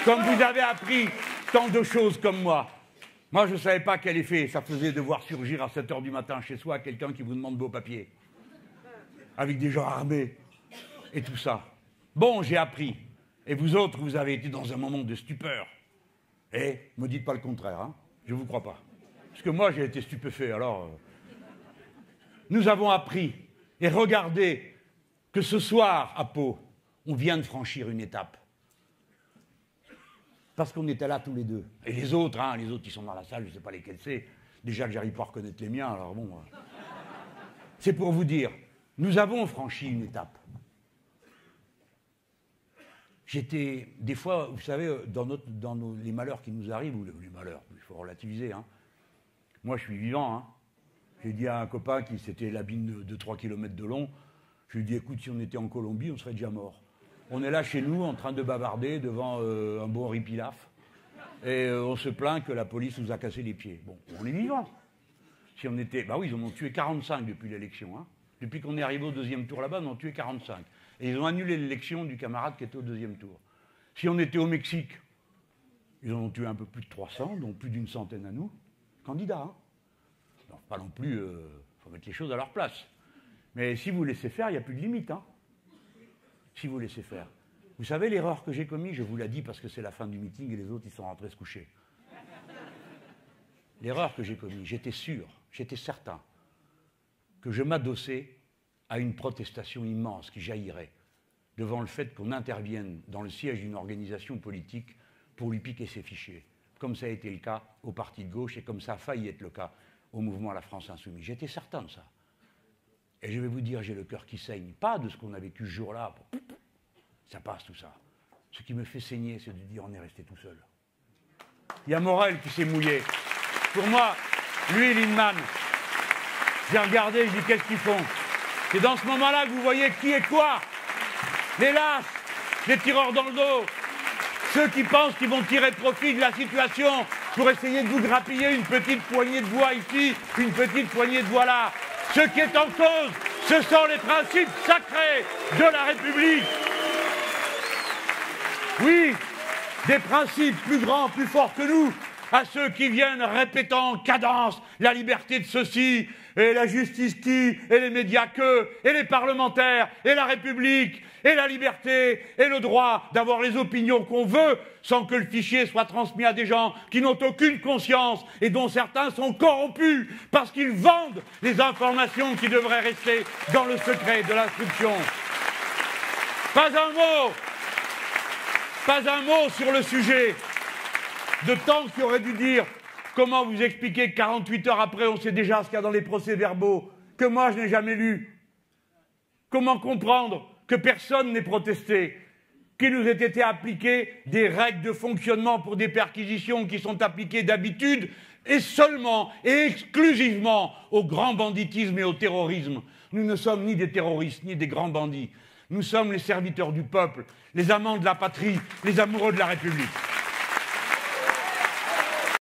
Comme vous avez appris tant de choses comme moi. Moi, je ne savais pas quel effet ça faisait de voir surgir à 7 h du matin chez soi quelqu'un qui vous demande vos papiers. Avec des gens armés. Et tout ça. Bon, j'ai appris. Et vous autres, vous avez été dans un moment de stupeur. Et ne me dites pas le contraire, hein. Je ne vous crois pas. Parce que moi, j'ai été stupéfait, alors... Nous avons appris. Et regardez que ce soir, à Pau, on vient de franchir une étape. Parce qu'on était là tous les deux. Et les autres, ils sont dans la salle, je ne sais pas lesquels c'est. Déjà que j'arrive pas à reconnaître les miens, alors bon... C'est pour vous dire, nous avons franchi une étape. J'étais, des fois, vous savez, les malheurs qui nous arrivent, ou les malheurs, il faut relativiser, hein. Moi, je suis vivant, hein. J'ai dit à un copain qui c'était l'abîme de 3 km de long, je lui ai dit, écoute, si on était en Colombie, on serait déjà mort. On est là chez nous, en train de bavarder devant un bon riz pilaf, et on se plaint que la police nous a cassé les pieds. Bon, on est vivant. Si on était... Bah oui, ils en ont tué 45 depuis l'élection, hein. Depuis qu'on est arrivé au 2e tour là-bas, on en a tué 45. Et ils ont annulé l'élection du camarade qui était au 2e tour. Si on était au Mexique, ils en ont tué un peu plus de 300, donc plus d'une centaine à nous. Candidats, hein. Non, pas non plus, faut mettre les choses à leur place. Mais si vous laissez faire, il n'y a plus de limite, hein. Si vous laissez faire. Vous savez l'erreur que j'ai commise, je vous l'ai dit parce que c'est la fin du meeting et les autres, ils sont rentrés se coucher. L'erreur que j'ai commise, j'étais sûr, j'étais certain que je m'adossais à une protestation immense qui jaillirait devant le fait qu'on intervienne dans le siège d'une organisation politique pour lui piquer ses fichiers, comme ça a été le cas au parti de gauche et comme ça a failli être le cas au mouvement La France Insoumise. J'étais certain de ça. Et je vais vous dire, j'ai le cœur qui saigne, pas de ce qu'on a vécu ce jour-là, ça passe tout ça. Ce qui me fait saigner, c'est de dire on est resté tout seul. Il y a Morel qui s'est mouillé. Pour moi, lui et Lindemann, j'ai regardé, je dis qu'est-ce qu'ils font? C'est dans ce moment-là que vous voyez qui est quoi. Les lâches, les tireurs dans le dos, ceux qui pensent qu'ils vont tirer profit de la situation pour essayer de vous grappiller une petite poignée de voix ici, une petite poignée de voix là. Ce qui est en cause, ce sont les principes sacrés de la République. Oui, des principes plus grands, plus forts que nous, à ceux qui viennent répétant en cadence la liberté de ceci, et la justice qui, et les médias que, et les parlementaires, et la République, et la liberté, et le droit d'avoir les opinions qu'on veut, sans que le fichier soit transmis à des gens qui n'ont aucune conscience, et dont certains sont corrompus, parce qu'ils vendent les informations qui devraient rester dans le secret de l'instruction. Pas un mot sur le sujet de temps qui aurait dû dire comment vous expliquer que 48 heures après, on sait déjà ce qu'il y a dans les procès-verbaux, que moi je n'ai jamais lu. Comment comprendre que personne n'ait protesté, qu'il nous ait été appliqué des règles de fonctionnement pour des perquisitions qui sont appliquées d'habitude et seulement et exclusivement au grand banditisme et au terrorisme. Nous ne sommes ni des terroristes, ni des grands bandits. Nous sommes les serviteurs du peuple, les amants de la patrie, les amoureux de la République.